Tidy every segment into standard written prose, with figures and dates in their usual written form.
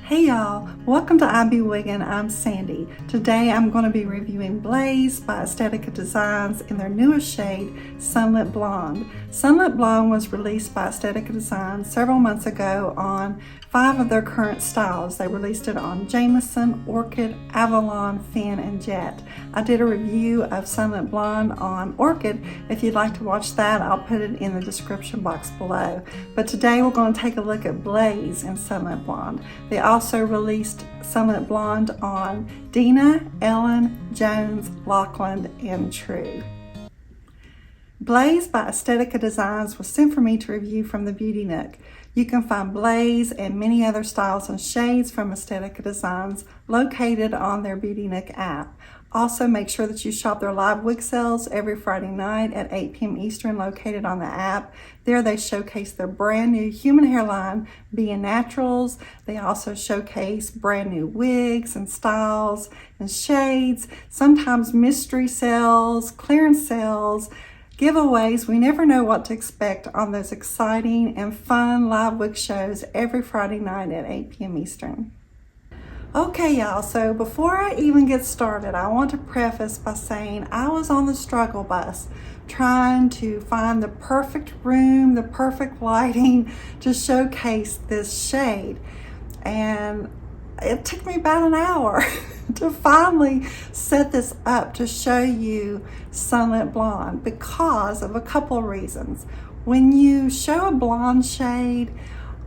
Hey y'all, welcome to IB Wiggin. I'm Sandy. Today I'm going to be reviewing Blaze by Estetica Designs in their newest shade, Sunlit Blonde. Sunlit Blonde was released by Estetica Designs several months ago on 5 of their current styles. They released it on Jameson, Orchid, Avalon, Finn, and Jet. I did a review of Sunlit Blonde on Orchid. If you'd like to watch that, I'll put it in the description box below. But today we're going to take a look at Blaze in Sunlit Blonde. They also released Sunlit Blonde on Dina, Ellen, Jones, Lachlan, and True. Blaze by Estetica Designs was sent for me to review from the Beauty Nook. You can find Blaze and many other styles and shades from Estetica Designs located on their Beauty Nook app. Also, make sure that you shop their live wig sales every Friday night at 8 p.m. Eastern located on the app. There they showcase their brand new human hair line, Being Naturals. They also showcase brand new wigs and styles and shades, sometimes mystery sales, clearance sales, giveaways. We never know what to expect on those exciting and fun live wig shows every Friday night at 8 p.m. Eastern. Okay y'all, so before I even get started, I want to preface by saying I was on the struggle bus trying to find the perfect room, the perfect lighting to showcase this shade. And it took me about an hour to finally set this up to show you Sunlit Blonde because of a couple of reasons. When you show a blonde shade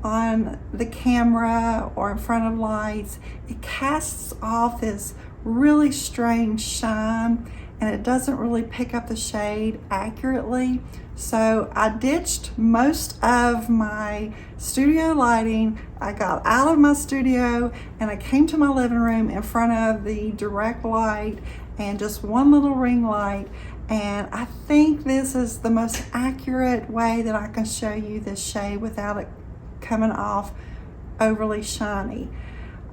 on the camera or in front of lights, it casts off this really strange shine and it doesn't really pick up the shade accurately. So I ditched most of my studio lighting. I got out of my studio and I came to my living room in front of the direct light and just one little ring light. And I think this is the most accurate way that I can show you this shade without it coming off overly shiny.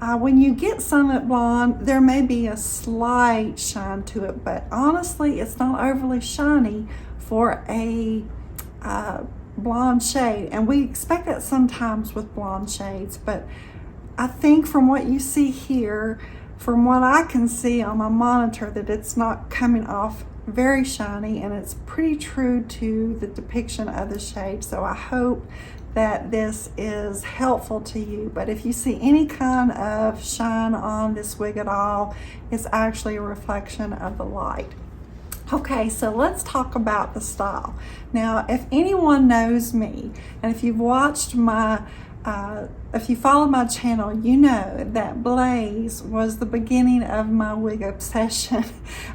When you get Sunlit Blonde, there may be a slight shine to it, but honestly, it's not overly shiny for a blonde shade. And we expect that sometimes with blonde shades, but I think from what you see here, from what I can see on my monitor, that it's not coming off very shiny and it's pretty true to the depiction of the shade. So I hope that this is helpful to you. But if you see any kind of shine on this wig at all, it's actually a reflection of the light. Okay, so let's talk about the style. Now, if anyone knows me, and if you've watched my if you follow my channel, you know that Blaze was the beginning of my wig obsession.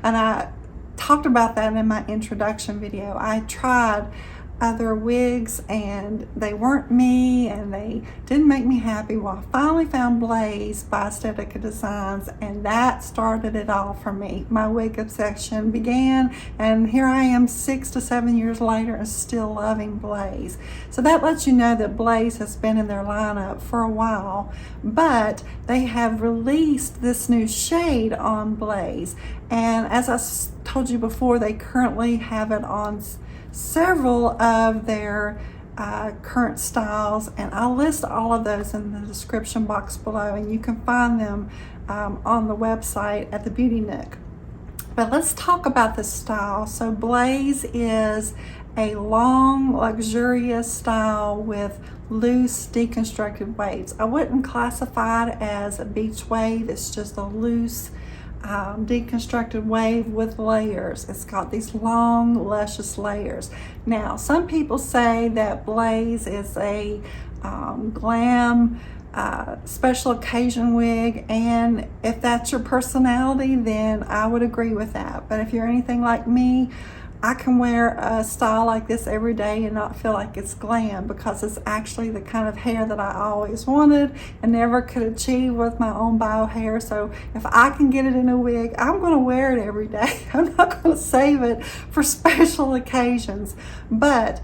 And I talked about that in my introduction video. I tried other wigs and they weren't me and they didn't make me happy. Well, I finally found Blaze by Estetica Designs and that started it all for me. My wig obsession began and here I am 6 to 7 years later and still loving Blaze. So that lets you know that Blaze has been in their lineup for a while, but they have released this new shade on Blaze. And as I told you before, they currently have it on several of their current styles, and I'll list all of those in the description box below, and you can find them on the website at the Beauty Nook. But let's talk about this style. So Blaze is a long, luxurious style with loose, deconstructed waves. I wouldn't classify it as a beach wave. It's just a loose, deconstructed wave with layers. It's got these long, luscious layers. Now, some people say that Blaze is a glam special occasion wig, and if that's your personality, then I would agree with that. But if you're anything like me, I can wear a style like this every day and not feel like it's glam, because it's actually the kind of hair that I always wanted and never could achieve with my own bio hair. So if I can get it in a wig, I'm going to wear it every day. I'm not going to save it for special occasions. But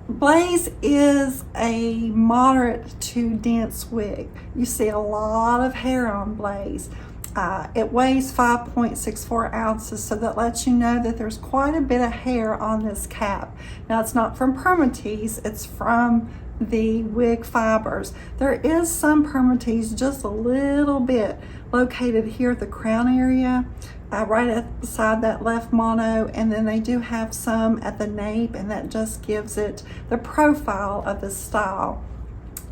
Blaze is a moderate to dense wig. You see a lot of hair on Blaze. It weighs 5.64 ounces, so that lets you know that there's quite a bit of hair on this cap. Now, it's not from Permatease, it's from the wig fibers. There is some permatease, just a little bit, located here at the crown area, right beside that left mono, and then they do have some at the nape, and that just gives it the profile of the style.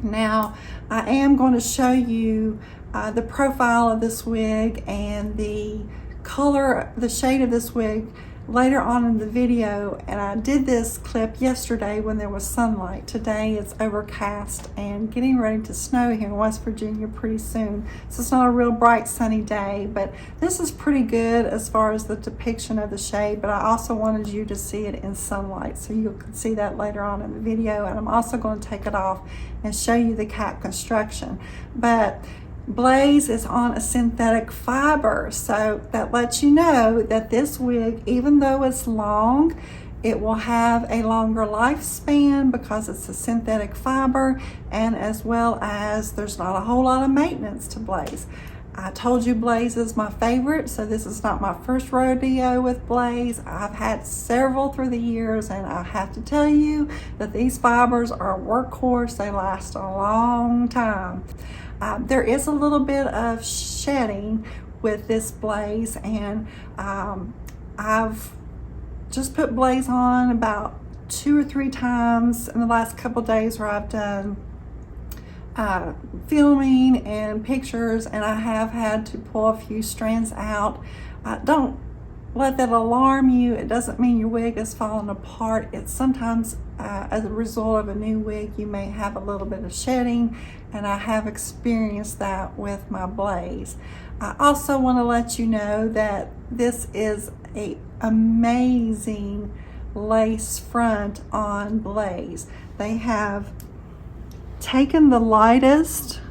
Now, I am going to show you the profile of this wig and the color, the shade of this wig later on in the video. And I did this clip yesterday when there was sunlight. Today it's overcast and getting ready to snow here in West Virginia pretty soon. So it's not a real bright sunny day, but this is pretty good as far as the depiction of the shade. But I also wanted you to see it in sunlight, so you can see that later on in the video. And I'm also going to take it off and show you the cap construction. But Blaze is on a synthetic fiber, so that lets you know that this wig, even though it's long, it will have a longer lifespan because it's a synthetic fiber, and as well as there's not a whole lot of maintenance to Blaze. I told you Blaze is my favorite, so this is not my first rodeo with Blaze. I've had several through the years, and I have to tell you that these fibers are a workhorse. They last a long time. There is a little bit of shedding with this Blaze, and I've just put Blaze on about 2 or 3 times in the last couple days where I've done filming and pictures, and I have had to pull a few strands out. Don't let that alarm you. It doesn't mean your wig is falling apart. It's sometimes as a result of a new wig, you may have a little bit of shedding, and I have experienced that with my Blaze. I also want to let you know that this is an amazing lace front on Blaze. They have taken the lightest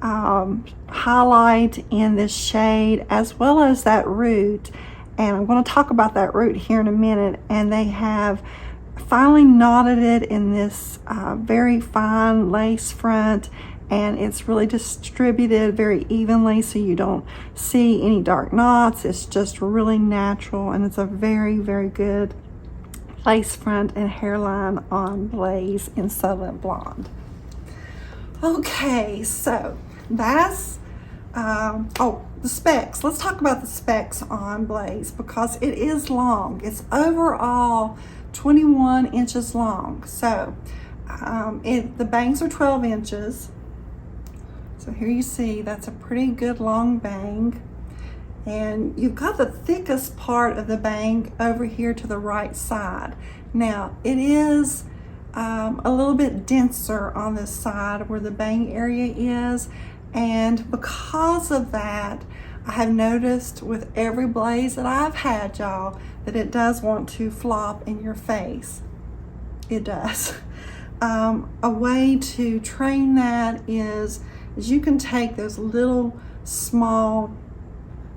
highlight in this shade, as well as that root, and I'm going to talk about that root here in a minute, and they have finally knotted it in this very fine lace front, and it's really distributed very evenly, so you don't see any dark knots. It's just really natural, and it's a very, very good lace front and hairline on Blaze in Sunlit Blonde. Okay, so that's the specs. Let's talk about the specs on Blaze, because it is long. It's overall 21 inches long. So the bangs are 12 inches. So here you see that's a pretty good long bang. And you've got the thickest part of the bang over here to the right side. Now, it is a little bit denser on this side where the bang area is, and because of that, I have noticed with every Blaze that I've had, y'all, that it does want to flop in your face. It does. A way to train that is you can take those little small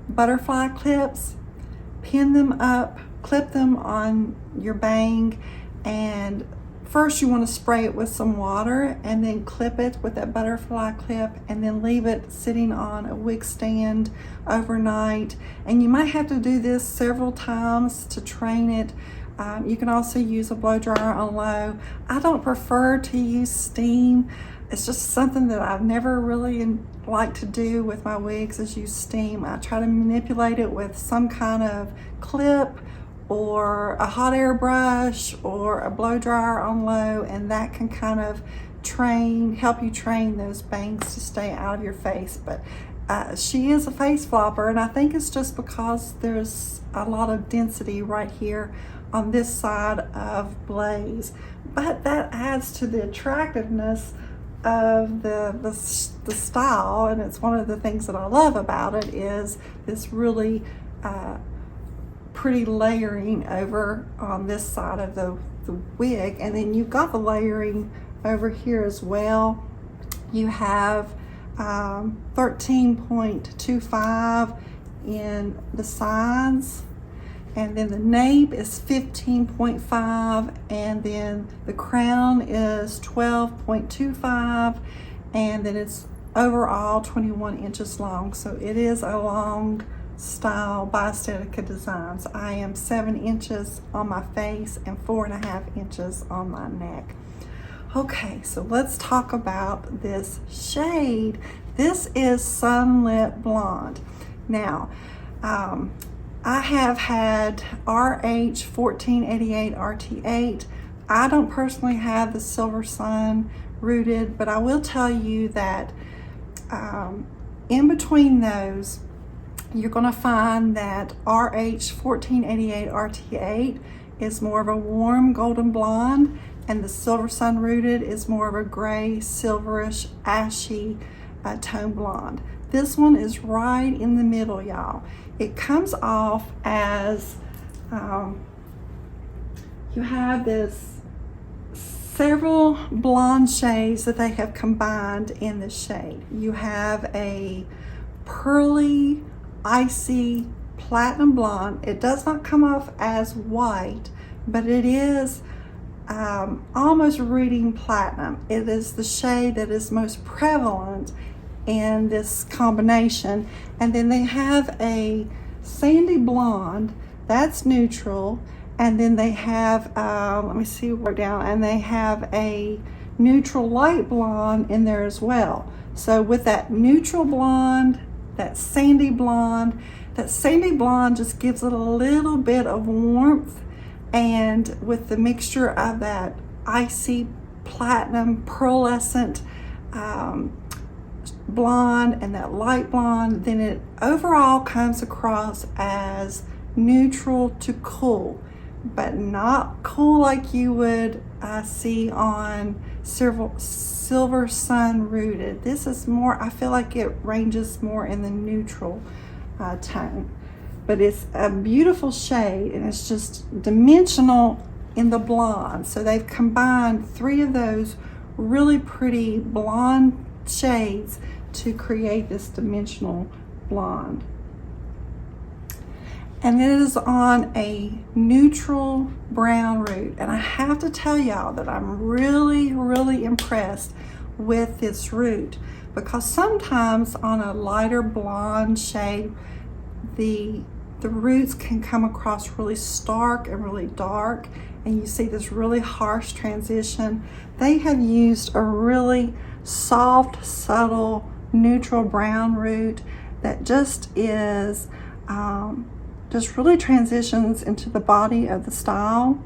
butterfly clips, pin them up, clip them on your bang, and first you want to spray it with some water and then clip it with that butterfly clip, and then leave it sitting on a wig stand overnight. And you might have to do this several times to train it. You can also use a blow dryer on low. I don't prefer to use steam. It's just something that I've never really liked to do with my wigs, is use steam. I try to manipulate it with some kind of clip or a hot air brush or a blow dryer on low, and that can kind of help you train those bangs to stay out of your face. But she is a face flopper, and I think it's just because there's a lot of density right here on this side of Blaze. But that adds to the attractiveness of the style, and it's one of the things that I love about it, is this really pretty layering over on this side of the wig. And then you've got the layering over here as well. You have 13.25 in the sides, and then the nape is 15.5, and then the crown is 12.25, and then it's overall 21 inches long. So it is a long style by Estetica Designs. I am 7 inches on my face and 4.5 inches on my neck. Okay, so let's talk about this shade. This is Sunlit Blonde. Now, I have had RH 1488 RT8. I don't personally have the Silver Sun Rooted, but I will tell you that in between those, you're going to find that RH 1488 RT8 is more of a warm golden blonde, and the Silver Sun Rooted is more of a gray, silverish, ashy tone blonde. This one is right in the middle, y'all. It comes off as you have this several blonde shades that they have combined in this shade. You have a pearly, icy platinum blonde. It does not come off as white, but it is almost reading platinum. It is the shade that is most prevalent in this combination. And then they have a sandy blonde that's neutral, and then they have let me see where down, and they have a neutral light blonde in there as well. So with that neutral blonde, that sandy blonde just gives it a little bit of warmth, and with the mixture of that icy platinum pearlescent blonde and that light blonde, then it overall comes across as neutral to cool, but not cool like you would see on Silver Sun Rooted. This is more, I feel like it ranges more in the neutral tone, but it's a beautiful shade, and it's just dimensional in the blonde. So they've combined three of those really pretty blonde shades to create this dimensional blonde. And it is on a neutral brown root. And I have to tell y'all that I'm really, really impressed with this root, because sometimes on a lighter blonde shade, the roots can come across really stark and really dark, and you see this really harsh transition. They have used a really soft, subtle, neutral brown root that just is just really transitions into the body of the style.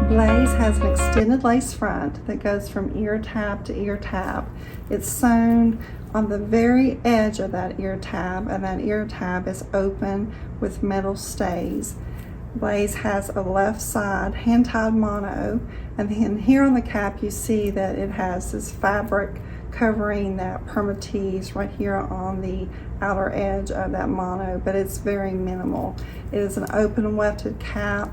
Blaze has an extended lace front that goes from ear tab to ear tab. It's sewn on the very edge of that ear tab, and that ear tab is open with metal stays. Blaze has a left side hand-tied mono, and then here on the cap you see that it has this fabric covering that permatease right here on the outer edge of that mono, but it's very minimal. It is an open wefted cap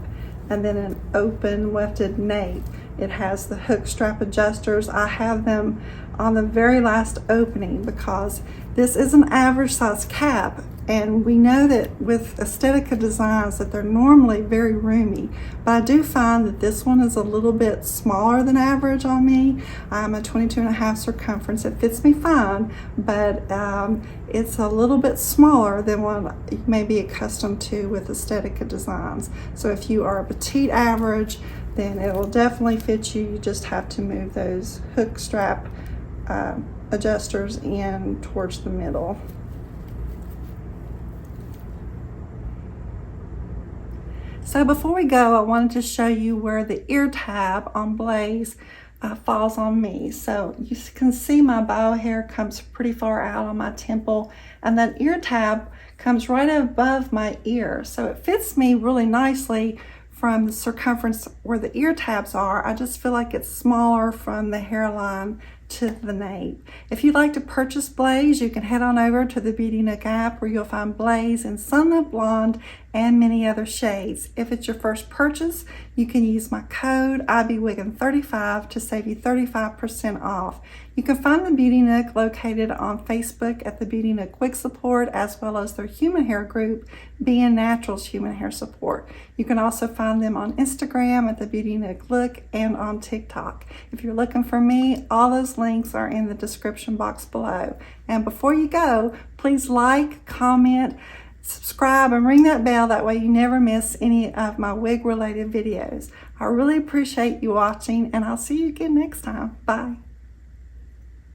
and then an open wefted nape. It has the hook strap adjusters. I have them on the very last opening because this is an average size cap, and we know that with Estetica designs that they're normally very roomy, but I do find that this one is a little bit smaller than average on me. I'm a 22.5 circumference. It fits me fine, but it's a little bit smaller than what you may be accustomed to with Estetica designs. So if you are a petite average, then it will definitely fit you. You just have to move those hook strap adjusters in towards the middle. So before we go, I wanted to show you where the ear tab on Blaze falls on me. So you can see my bow hair comes pretty far out on my temple, and that ear tab comes right above my ear. So it fits me really nicely from the circumference where the ear tabs are. I just feel like it's smaller from the hairline to the nape. If you'd like to purchase Blaze, you can head on over to the Beauty Nook app, where you'll find Blaze in Sunlit Blonde and many other shades. If it's your first purchase, you can use my code IBWiggin35 to save you 35% off. You can find the Beauty Nook located on Facebook at the Beauty Nook Wig Support, as well as their human hair group, Being Naturals Human Hair Support. You can also find them on Instagram at the Beauty Nook Look and on TikTok. If you're looking for me, all those links are in the description box below. And before you go, please like, comment, subscribe, and ring that bell. That way you never miss any of my wig related videos. I really appreciate you watching, and I'll see you again next time. Bye.